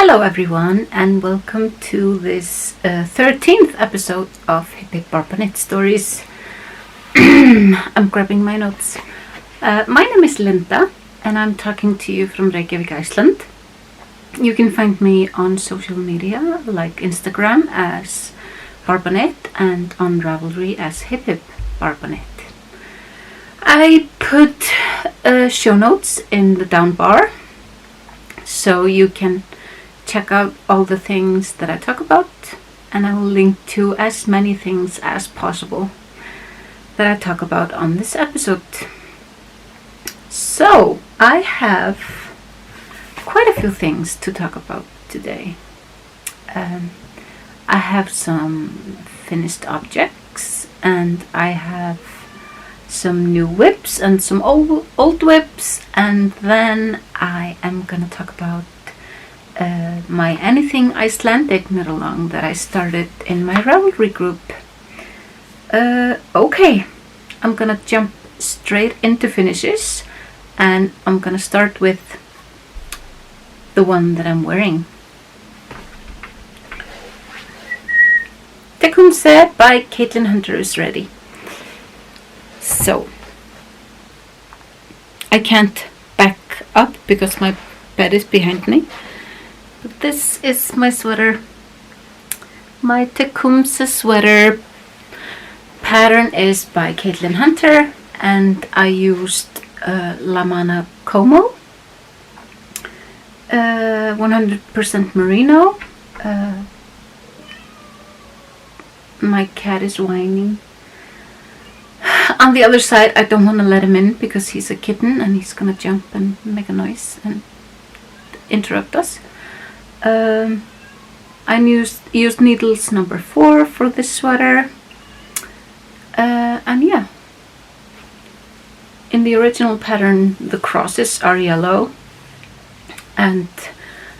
Hello everyone, and welcome to this 13th episode of HipHipBarbaKnitStories. I'm grabbing my notes. My name is Linda, and I'm talking to you from Reykjavik, Iceland. You can find me on social media like Instagram as Barbanet and on Ravelry as HipHipBarbaKnit. I put show notes in the down bar so you can check out all the things that I talk about, and I will link to as many things as possible that I talk about on this episode. So I have quite a few things to talk about today. I have some finished objects, and I have some new whips and some old whips, and then I am gonna talk about my Anything Icelandic knit along that I started in my Ravelry group. Okay, I'm gonna jump straight into finishes, and I'm gonna start with the one that I'm wearing. Tecumseh by Caitlin Hunter is ready. So I can't back up because my bed is behind me. But this is my sweater. My Tecumseh sweater pattern is by Caitlin Hunter, and I used La Mana Como, 100% merino. My cat is whining. On the other side, I don't want to let him in because he's a kitten and he's gonna jump and make a noise and interrupt us. I used needles number 4 for this sweater, and yeah, in the original pattern the crosses are yellow and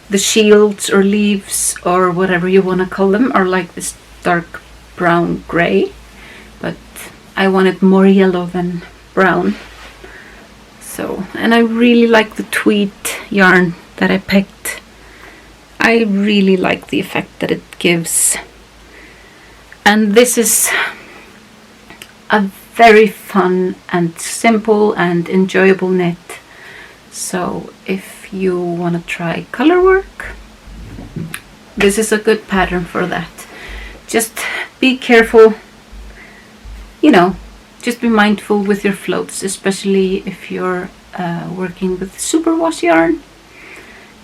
the shields or leaves or whatever you want to call them are like this dark brown gray, but I wanted more yellow than brown. So, and I really like the tweed yarn that I picked. I really like the effect that it gives, and this is a very fun and simple and enjoyable knit. So if you want to try color work, this is a good pattern for that. Just be careful, just be mindful with your floats, especially if you're working with superwash yarn,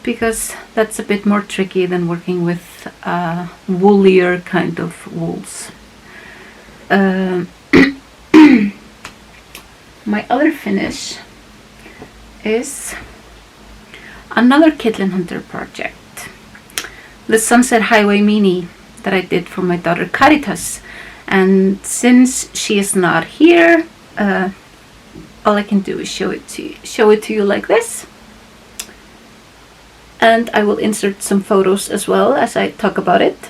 because that's a bit more tricky than working with woolier kind of wools. My other finish is another Caitlin Hunter project, the Sunset Highway Mini that I did for my daughter Caritas. And since she is not here, all I can do is show it to you like this. And I will insert some photos as well as I talk about it.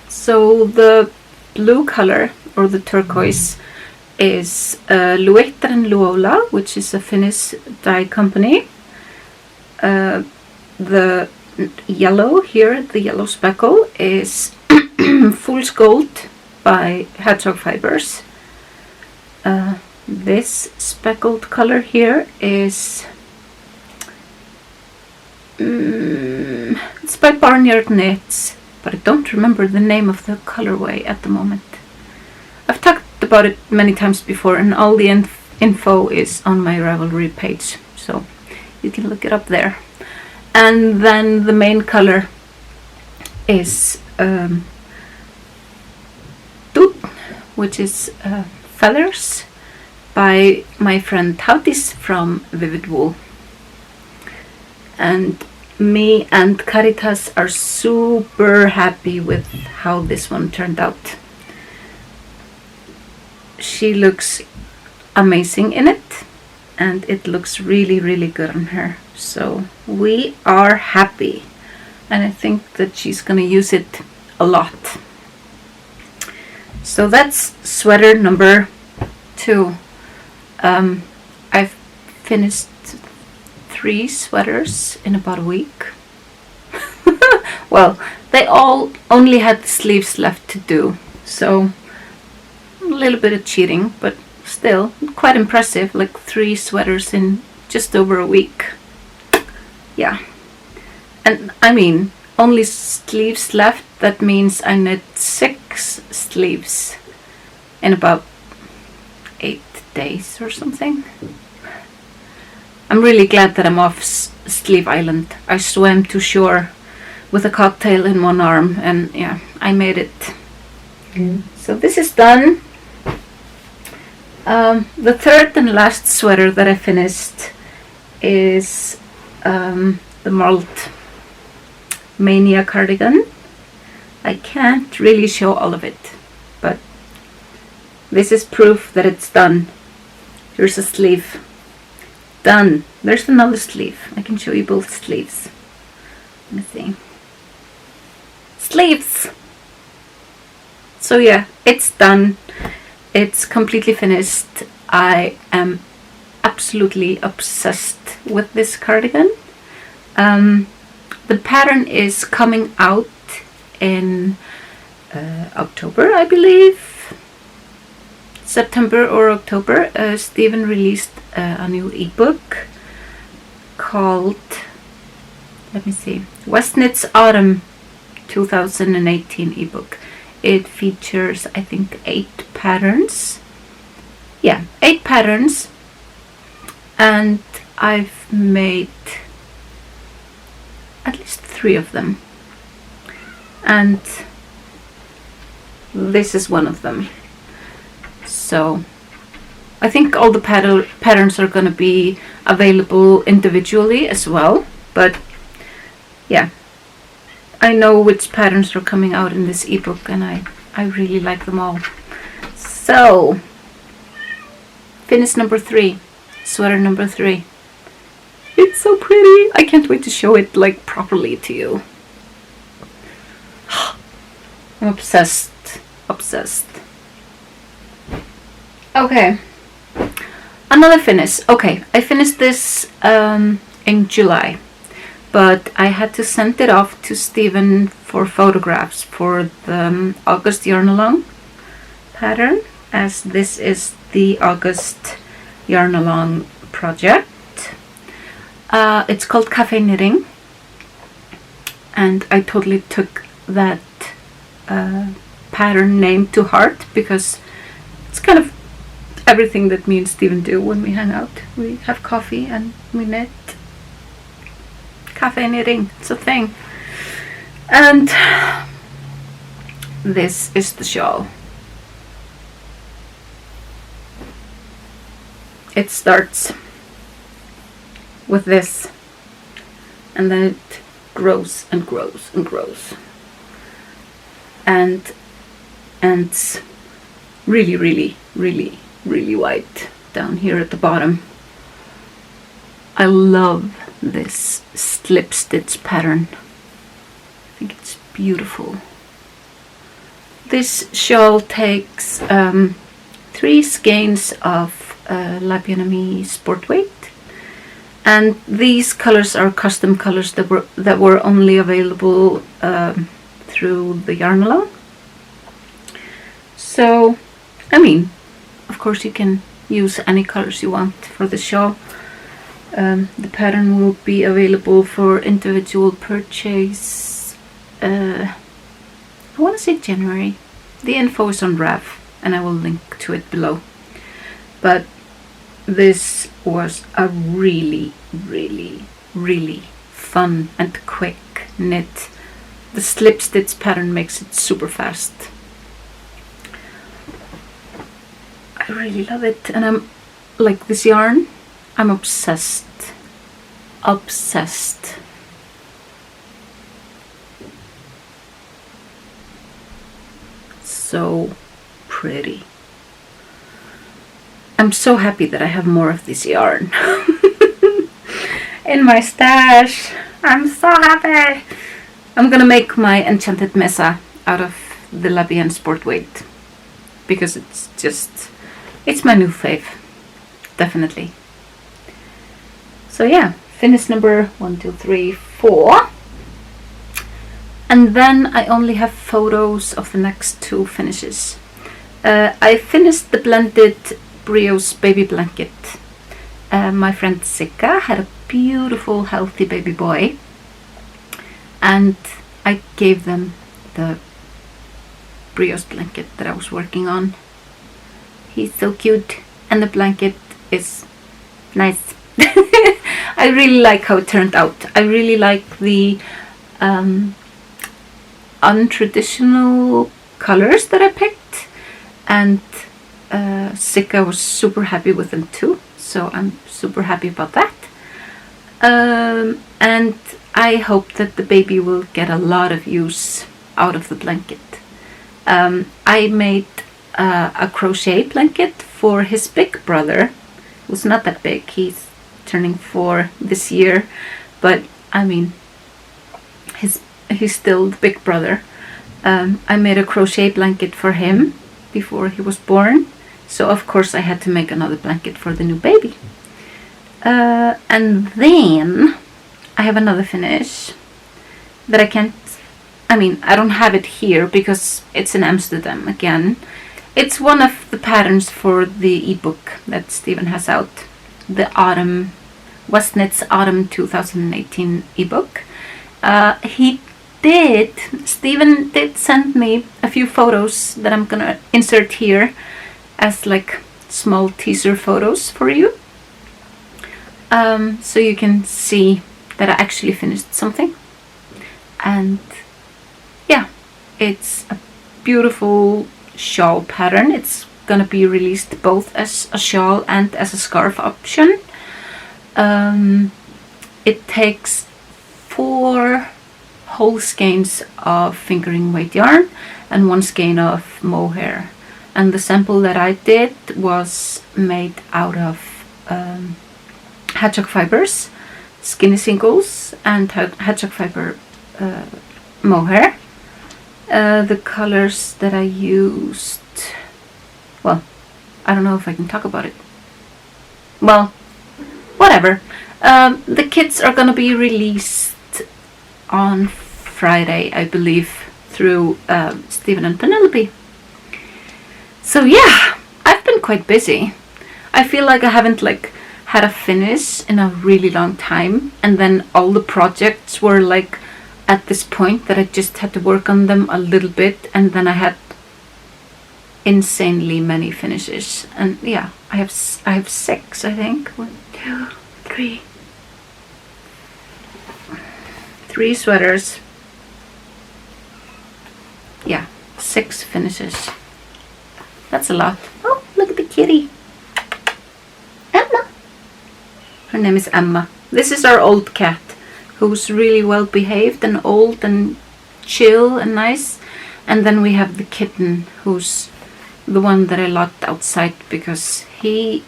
So the blue color, or the turquoise, is Luetter and Luola, which is a Finnish dye company. The yellow here, the yellow speckle, is Fool's Gold by Hedgehog Fibers. This speckled color here is it's by Barnyard Knits, but I don't remember the name of the colorway at the moment. I've talked about it many times before, and all the info is on my Ravelry page, so you can look it up there. And then the main color is Dud, which is feathers, by my friend Tautis from Vivid Wool. And me and Caritas are super happy with how this one turned out. She looks amazing in it, and it looks really, really good on her. So we are happy, and I think that she's gonna use it a lot. So that's sweater number 2. I've finished 3 sweaters in about a week. Well, they all only had the sleeves left to do, so a little bit of cheating, but still quite impressive. Like 3 sweaters in just over a week. Yeah. And I mean, only sleeves left, that means I knit 6 sleeves in about 8 days or something. I'm really glad that I'm off Sleeve Island. I swam to shore with a cocktail in one arm, and yeah, I made it. So this is done. The third and last sweater that I finished is the Malt Mania cardigan. I can't really show all of it, but this is proof that it's done. Here's a sleeve. Done. There's another sleeve. I can show you both sleeves. Let me see. Sleeves! So yeah, it's done. It's completely finished. I am absolutely obsessed with this cardigan. The pattern is coming out in October, I believe. September or October. Stephen released a new ebook called, let me see, Westknit's Autumn 2018 ebook. It features, I think, 8 patterns. Yeah, 8 patterns, and I've made at least 3 of them, and this is one of them. So I think all the patterns are going to be available individually as well, but yeah, I know which patterns are coming out in this ebook, and I really like them all. So finish number 3, sweater number 3. It's so pretty. I can't wait to show it like properly to you. I'm obsessed. Okay, another finish. Okay, I finished this in July, but I had to send it off to Stephen for photographs for the August yarn along pattern, as this is the August yarn along project. It's called Cafe Knitting, and I totally took that pattern name to heart, because it's kind of everything that me and Stephen do when we hang out. We have coffee and we knit. Cafe knitting, it's a thing. And this is the shawl. It starts with this, and then it grows and grows and grows, and it's really, really, really, really white down here at the bottom. I love this slip stitch pattern. I think it's beautiful. This shawl takes 3 skeins of Labianami sport weight, and these colors are custom colors that were only available through the yarn along. So, I mean, of course you can use any colors you want for the shawl. The pattern will be available for individual purchase, I want to say January. The info is on Rav, and I will link to it below. But this was a really, really, really fun and quick knit. The slip stitch pattern makes it super fast. I really love it, and I'm like this yarn. I'm obsessed. So pretty. I'm so happy that I have more of this yarn in my stash. I'm so happy. I'm gonna make my enchanted mesa out of the Labian sport weight, because it's my new fave, definitely. So yeah, finish number 1, 2, 3, 4. And then I only have photos of the next 2 finishes. I finished the blended Brio's baby blanket. My friend Sika had a beautiful healthy baby boy, and I gave them the Brio's blanket that I was working on. He's so cute, and the blanket is nice. I really like how it turned out. I really like the untraditional colors that I picked, and Sika was super happy with them too, so I'm super happy about that. And I hope that the baby will get a lot of use out of the blanket. I made a crochet blanket for his big brother, who's not that big. He's turning 4 this year, but I mean, he's still the big brother. I made a crochet blanket for him before he was born, so of course I had to make another blanket for the new baby. And then I have another finish that I don't have it here because it's in Amsterdam again. It's one of the patterns for the ebook that Stephen has out, the Westnitz Autumn 2018 ebook. Stephen did send me a few photos that I'm gonna insert here as like small teaser photos for you, so you can see that I actually finished something. And yeah, it's a beautiful shawl pattern. It's gonna be released both as a shawl and as a scarf option. It takes 4 whole skeins of fingering weight yarn and 1 skein of mohair, and the sample that I did was made out of hedgehog fibers, skinny singles, and hedgehog fiber mohair. The colors that I used, well, I don't know if I can talk about it. Well, whatever. The kits are gonna be released on Friday, I believe, through Stephen and Penelope. So yeah, I've been quite busy. I feel like I haven't had a finish in a really long time, and then all the projects were at this point that I just had to work on them a little bit, and then I had insanely many finishes. And yeah, I have 6, I think. 1, 2, 3. 3 sweaters. Yeah, 6 finishes. That's a lot. Oh, look at the kitty. Emma. Her name is Emma. This is our old cat, who's really well behaved and old and chill and nice. And then we have the kitten, who's the one that I locked outside because he's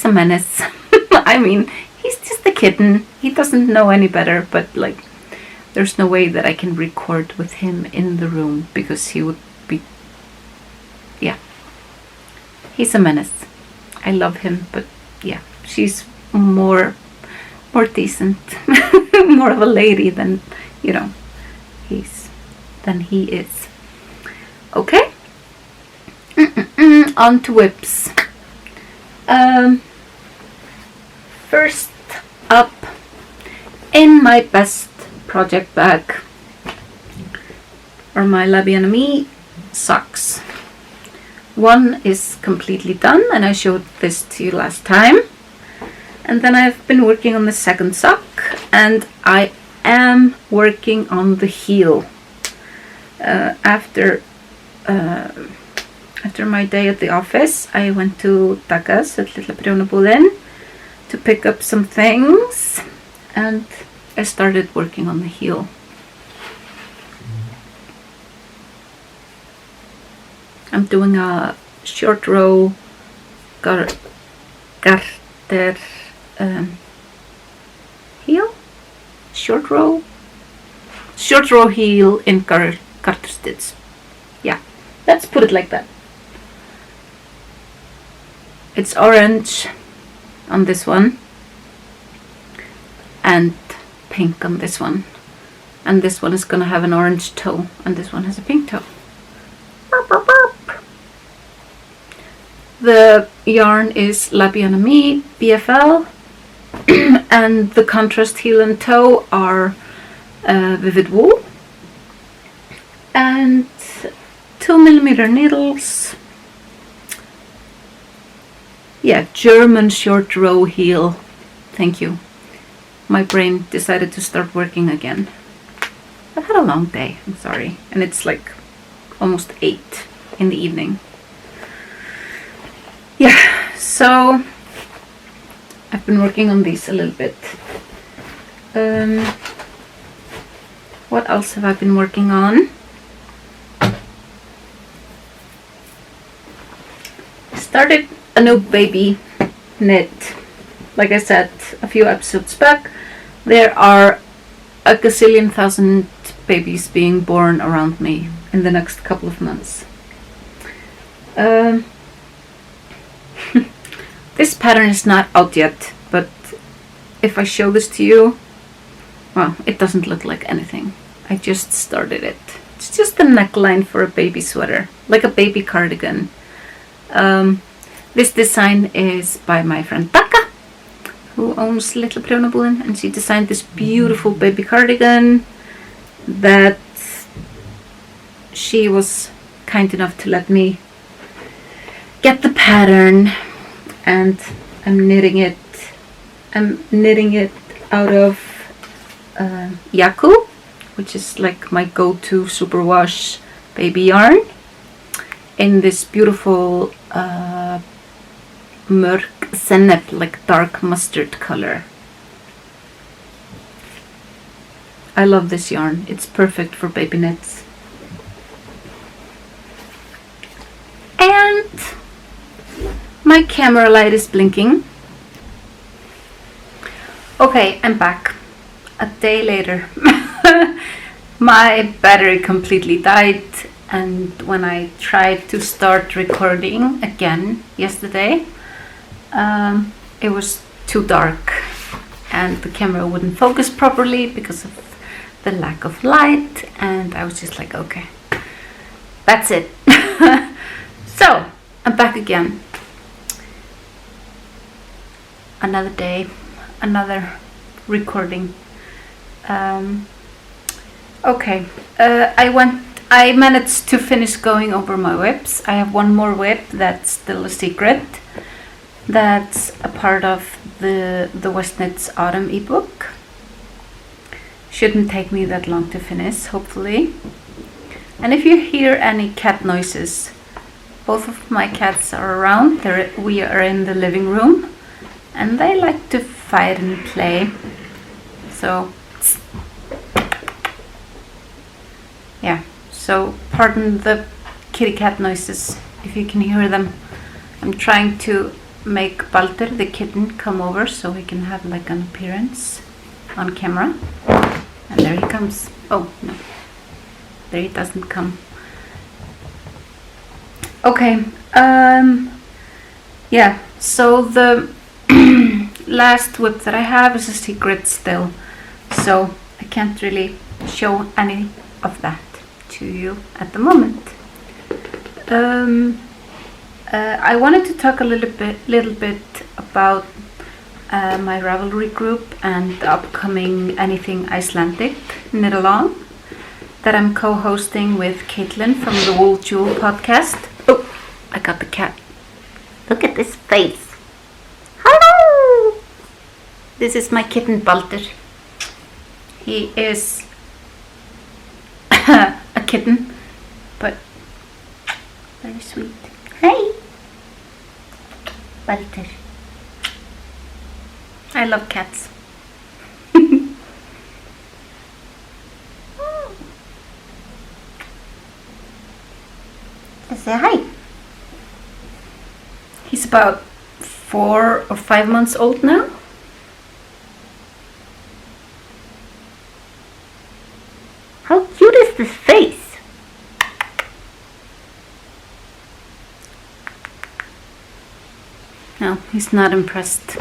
a menace. I mean, he's just a kitten. He doesn't know any better, but there's no way that I can record with him in the room because he would be, yeah. He's a menace. I love him, but yeah, she's more decent, more of a lady than, than he is. Okay. On to whips. First up, in my best project bag are my La Bien Amie socks. One is completely done, and I showed this to you last time. And then I've been working on the second sock, and I am working on the heel. After my day at the office, I went to Takas at Lilla Prjónabúðin to pick up some things, and I started working on the heel. I'm doing a short row garter heel, short row heel in garter stitch. Yeah, let's put it like that. It's orange on this one and pink on this one, and this one is gonna have an orange toe, and this one has a pink toe. Burp, burp, burp. The yarn is La Bien-Aimée BFL, and the contrast heel and toe are Vivid Wool, and 2mm needles. Yeah, German short row heel. Thank you. My brain decided to start working again. I've had a long day, I'm sorry. And it's like almost 8 in the evening. Yeah, so I've been working on these a little bit. What else have I been working on? Started a new baby knit. Like I said a few episodes back, there are a gazillion thousand babies being born around me in the next couple of months. This pattern is not out yet, but if I show this to you, well, it doesn't look like anything. I just started it. It's just a neckline for a baby sweater, like a baby cardigan. This design is by my friend Taka, who owns Little Prjónabúðin, and she designed this beautiful baby cardigan that she was kind enough to let me get the pattern, and I'm knitting it out of Yaku, which is like my go-to superwash baby yarn, in this beautiful mörk sennep, like dark mustard color. I love this yarn. It's perfect for baby knits. And my camera light is blinking. Okay, I'm back. A day later. My battery completely died, and when I tried to start recording again yesterday, it was too dark and the camera wouldn't focus properly because of the lack of light, and I was just like, okay, that's it. So I'm back again. Another day, another recording. Okay, I managed to finish going over my WIPs. I have one more WIP that's still a secret. That's a part of the Westnitz Autumn ebook. Shouldn't take me that long to finish, hopefully. And if you hear any cat noises, both of my cats are around. We are in the living room, and they like to fight and play. So, yeah. So pardon the kitty cat noises if you can hear them. I'm trying to make Baldur, the kitten, come over so he can have like an appearance on camera. And there he comes. Oh no, there he doesn't come. Okay, yeah, so the last WIP that I have is a secret still, so I can't really show any of that to you at the moment. I wanted to talk a little bit about my Ravelry group and the upcoming Anything Icelandic knit along that I'm co-hosting with Caitlin from the Wool Jewel podcast. Oh, I got the cat. Look at this face. Hello! This is my kitten Baldur. He is a kitten, but very sweet. Hey, Baldur. I love cats. Let's say hi. He's about 4 or 5 months old now. How cute is this face? No, he's not impressed.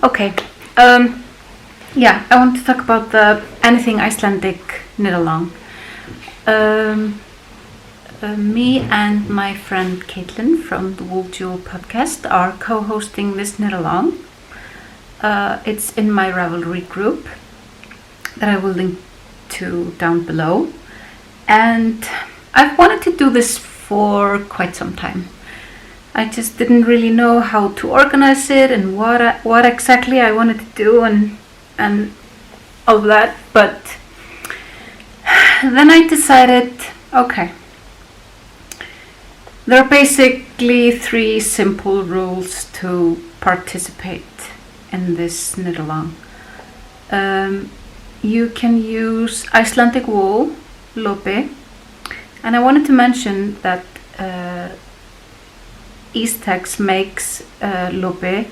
Okay, yeah, I want to talk about the Anything Icelandic knit along. Me and my friend Caitlin from the Wool Jewel podcast are co-hosting this knit along. It's in my Ravelry group that I will link to down below, and I've wanted to do this for quite some time. I just didn't really know how to organize it and what exactly I wanted to do and all that, but then I decided, okay, there are basically 3 simple rules to participate in this knit along. You can use Icelandic wool, lopi, and I wanted to mention that Ístex makes lopi,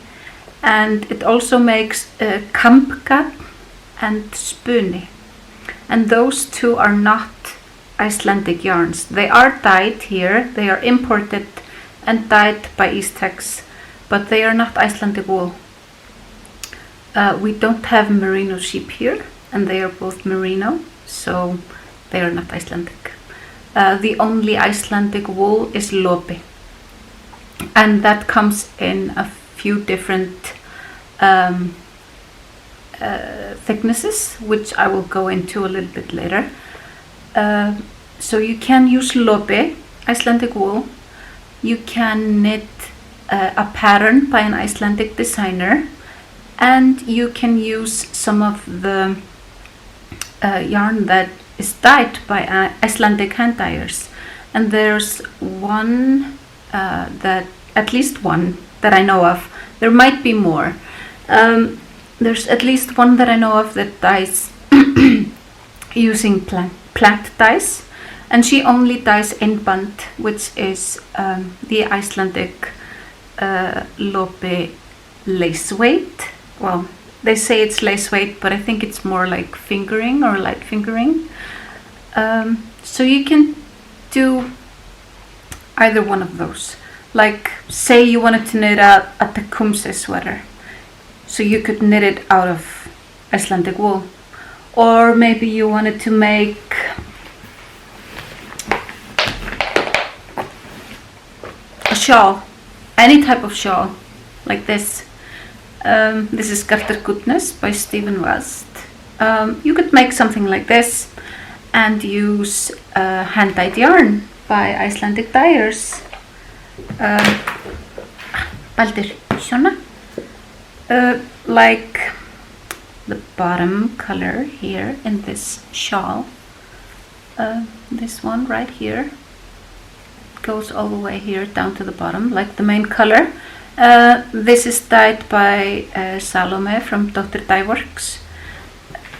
and it also makes kampka and spuni, and those 2 are not Icelandic yarns. They are dyed here, they are imported and dyed by Ístex, but they are not Icelandic wool. We don't have merino sheep here, and they are both merino, so they are not Icelandic. The only Icelandic wool is lopi, and that comes in a few different thicknesses, which I will go into a little bit later. So you can use lopi, Icelandic wool. You can knit a pattern by an Icelandic designer, and you can use some of the yarn that is dyed by Icelandic hand dyers. And there's one at least one that I know of. There might be more. There's at least one that I know of that dyes using plant dyes, and she only dyes innband, which is the Icelandic lopi lace weight. Well, they say it's lace weight, but I think it's more like fingering or light fingering. So you can do either one of those. Like, say you wanted to knit a tecumseh sweater, so you could knit it out of Icelandic wool. Or maybe you wanted to make a shawl, any type of shawl, like this. This is Garter Goodness by Stephen West. You could make something like this and use hand-dyed yarn by Icelandic dyers. Like the bottom color here in this shawl. This one right here goes all the way here down to the bottom, like the main color. This is dyed by Salome from Dr. Dyeworks.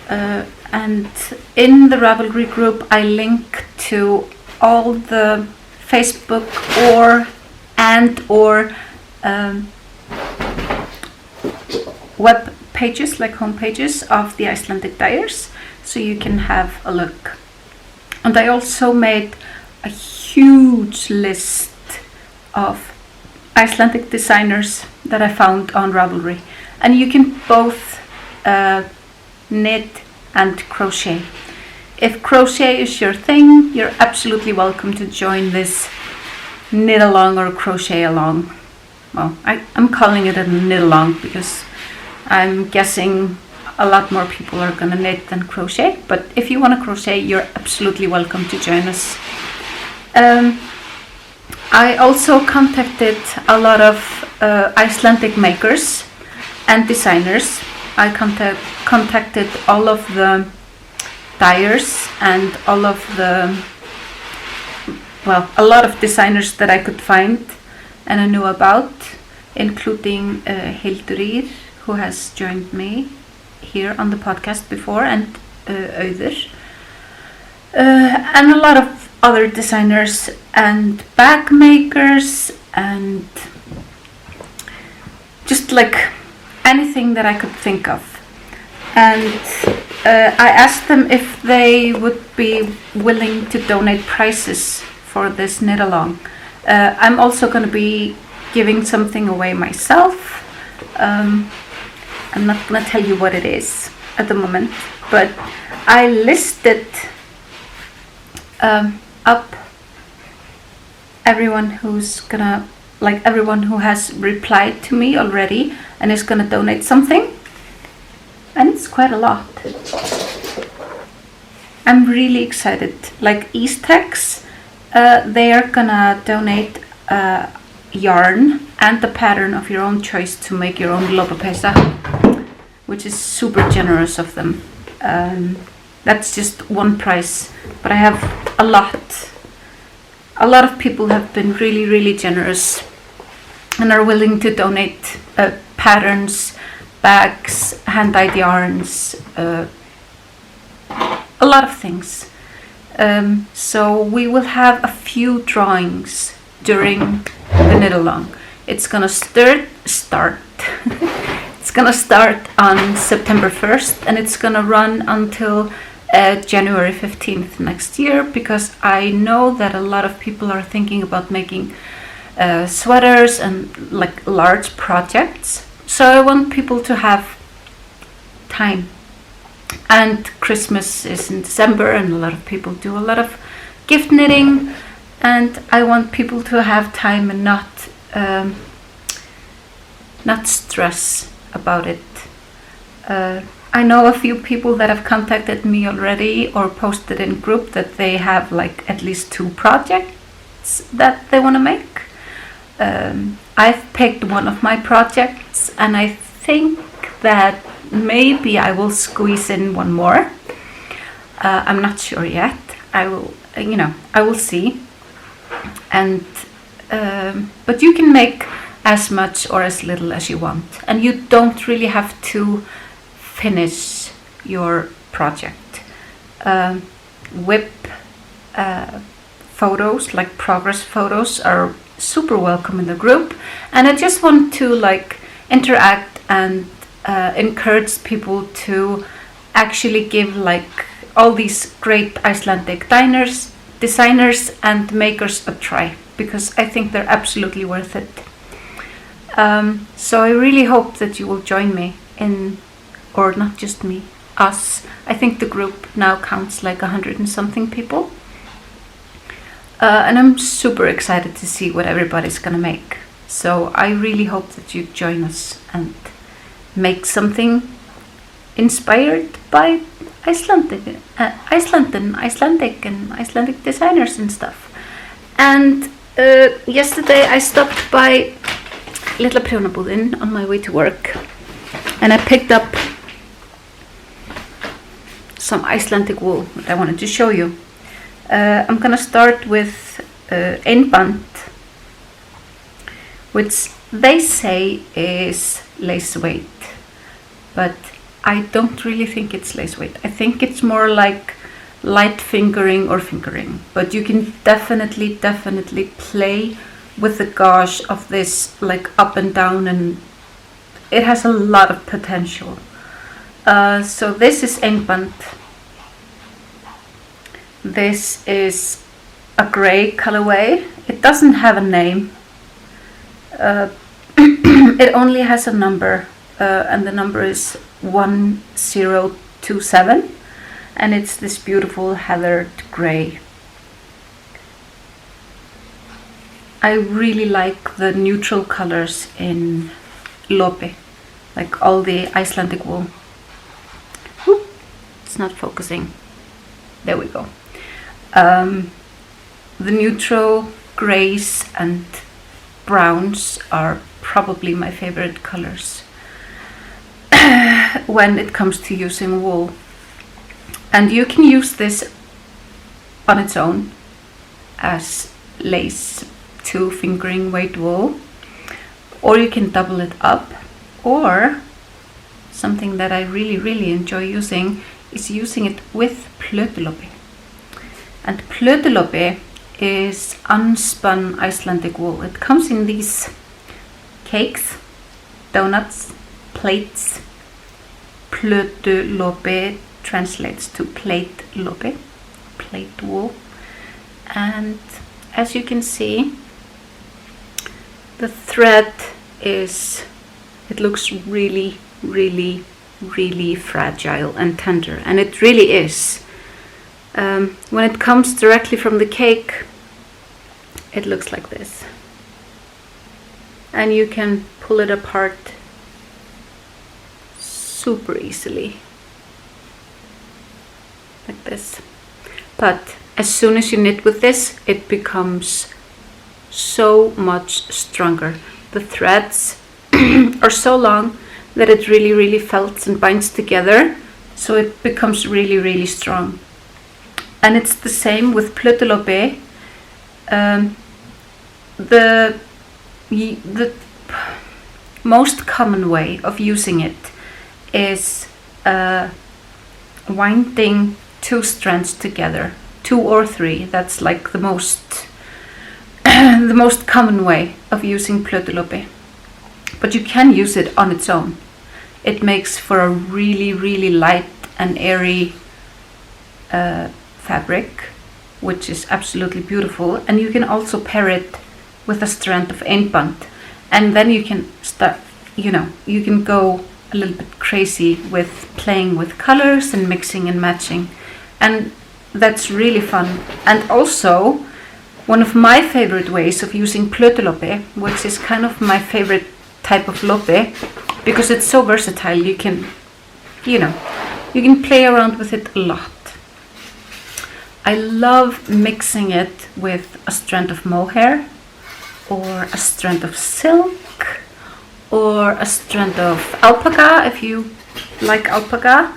And in the Ravelry group I link to all the Facebook or web pages, like home pages of the Icelandic dyers, so you can have a look. And I also made a huge list of Icelandic designers that I found on Ravelry, and you can both knit and crochet. If crochet is your thing, you're absolutely welcome to join this knit along or crochet along. Well, I'm calling it a knit along because I'm guessing a lot more people are gonna knit than crochet, but if you want to crochet, you're absolutely welcome to join us. I also contacted a lot of Icelandic makers and designers. I contacted all of the dyers and all of the, well, a lot of designers that I could find and I knew about, including Hildurir, who has joined me here on the podcast before, and Auður, and a lot of other designers and bag makers and just like anything that I could think of. And I asked them if they would be willing to donate prizes for this knit along. I'm also going to be giving something away myself. I'm not going to tell you what it is at the moment, but I listed up everyone who's gonna, like everyone who has replied to me already and is gonna donate something, and it's quite a lot. I'm really excited. Like Eastex, they are gonna donate yarn and the pattern of your own choice to make your own lopapeysa, which is super generous of them. That's just one price, but I have a lot. A lot of people have been really, really generous and are willing to donate patterns, bags, hand-dyed yarns, a lot of things. So we will have a few drawings during the knit-along. It's gonna start. It's gonna start on September 1st, and it's gonna run until January 15th next year, because I know that a lot of people are thinking about making sweaters and like large projects. So I want people to have time. And Christmas is in December, and a lot of people do a lot of gift knitting, and I want people to have time and not stress about it. I know a few people that have contacted me already or posted in group that they have like at least 2 projects that they want to make. I've picked one of my projects, and I think that maybe I will squeeze in one more. I'm not sure yet. I will see. And but you can make as much or as little as you want, and you don't really have to finish your project. Whip photos, like progress photos, are super welcome in the group, and I just want to like interact and encourage people to actually give like all these great Icelandic designers and makers a try, because I think they're absolutely worth it. So I really hope that you will join me in, or not just me, us. I think the group now counts like 100 and something people. And I'm super excited to see what everybody's gonna make. So I really hope that you join us and make something inspired by Icelandic designers and stuff. And yesterday I stopped by Litla Prjónabúðin on my way to work, and I picked up some Icelandic wool that I wanted to show you. I'm gonna start with einband, which they say is lace weight, but I don't really think it's lace weight. I think it's more like light fingering or fingering, but you can definitely play with the gauge of this like up and down, and it has a lot of potential. So this is einband. This is a gray colorway. It doesn't have a name. It only has a number, and the number is 1027, and it's this beautiful heathered gray. I really like the neutral colors in lopi, like all the Icelandic wool. Whoop, it's not focusing. There we go. The neutral grays and browns are probably my favorite colors when it comes to using wool. And you can use this on its own as lace to fingering weight wool, or you can double it up, or something that I really enjoy using is using it with plötulopi. And plötulopi is unspun Icelandic wool. It comes in these cakes, donuts, plates. Plötulopi translates to plate lopi, plate wool. And as you can see, the thread it looks really fragile and tender, and it really is. When it comes directly from the cake, it looks like this. And you can pull it apart super easily, like this. But as soon as you knit with this, it becomes so much stronger. The threads are so long that it really felts and binds together, so it becomes really strong. And it's the same with plötulopi. The most common way of using it is winding 2 strands together, 2 or 3. That's like the most the most common way of using plötulopi. But you can use it on its own. It makes for a really light and airy fabric, which is absolutely beautiful. And you can also pair it with a strand of einband, and then you can start, you can go a little bit crazy with playing with colors and mixing and matching, and that's really fun. And also, one of my favorite ways of using plötulopi, which is kind of my favorite type of lopi, because it's so versatile, you can play around with it a lot. I love mixing it with a strand of mohair, or a strand of silk, or a strand of alpaca if you like alpaca.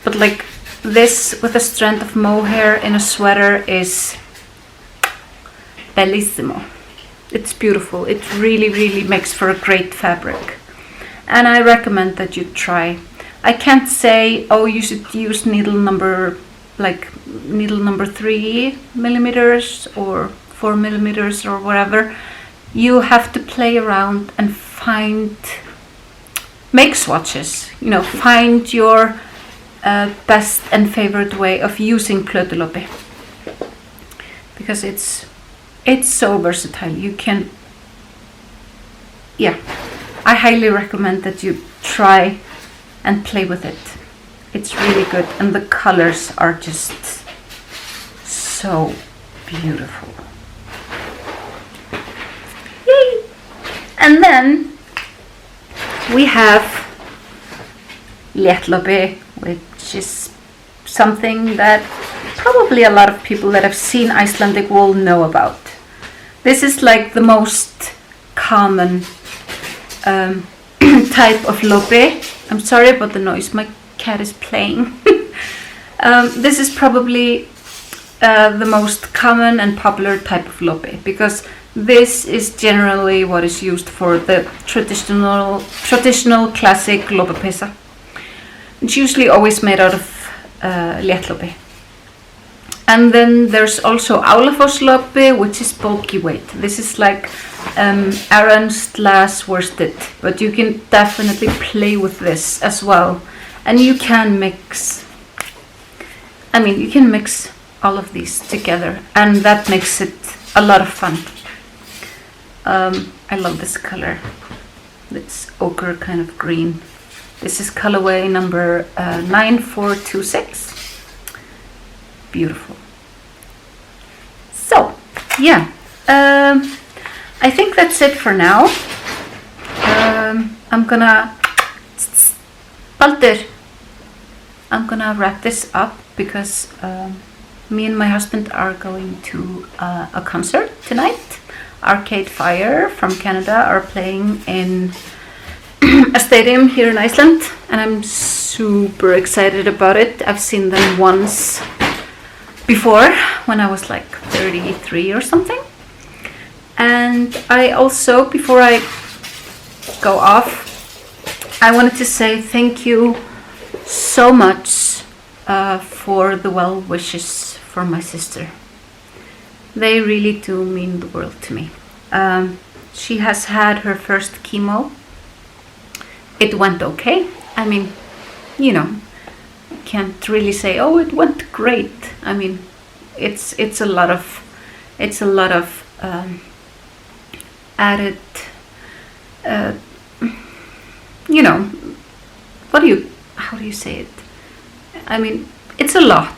But like this with a strand of mohair in a sweater is bellissimo. It's beautiful. It really makes for a great fabric, and I recommend that you try. I can't say, oh, you should use needle number 3 millimeters or 4 millimeters or whatever. You have to play around and make swatches, find your best and favorite way of using plötulopi, because it's so versatile. You can, I highly recommend that you try and play with it. It's really good, and the colors are just so beautiful. Yay! And then we have léttlopi, which is something that probably a lot of people that have seen Icelandic wool know about. This is like the most common type of lopi. I'm sorry about the noise, my cat is playing. This is probably the most common and popular type of lopi, because this is generally what is used for the traditional classic lopapeysa. It's usually always made out of léttlopi. And then there's also álafosslopi, which is bulky weight. This is like aran/worsted, but you can definitely play with this as well. And you can mix all of these together, and that makes it a lot of fun. I love this color. It's ochre kind of green. This is colorway number 9426. Beautiful. So, yeah, I think that's it for now. I'm gonna wrap this up, because me and my husband are going to a concert tonight. Arcade Fire from Canada are playing in a stadium here in Iceland, and I'm super excited about it. I've seen them once before when I was like 33 or something. And I also, before I go off, I wanted to say thank you so much for the well wishes for my sister. They really do mean the world to me. She has had her first chemo. It went okay. I mean, can't really say, oh, it went great. I mean, it's a lot of added, how do you say it? I mean, it's a lot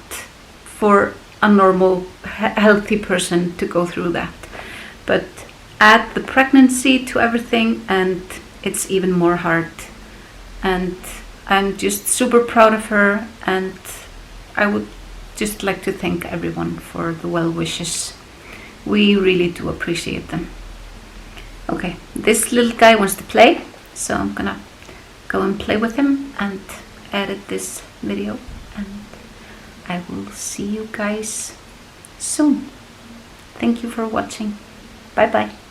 for a normal, healthy person to go through that. But add the pregnancy to everything, and it's even more hard. And I'm just super proud of her, and I would just like to thank everyone for the well wishes. We really do appreciate them. Okay, this little guy wants to play, so I'm gonna go and play with him and edit this video, and I will see you guys soon. Thank you for watching. Bye bye.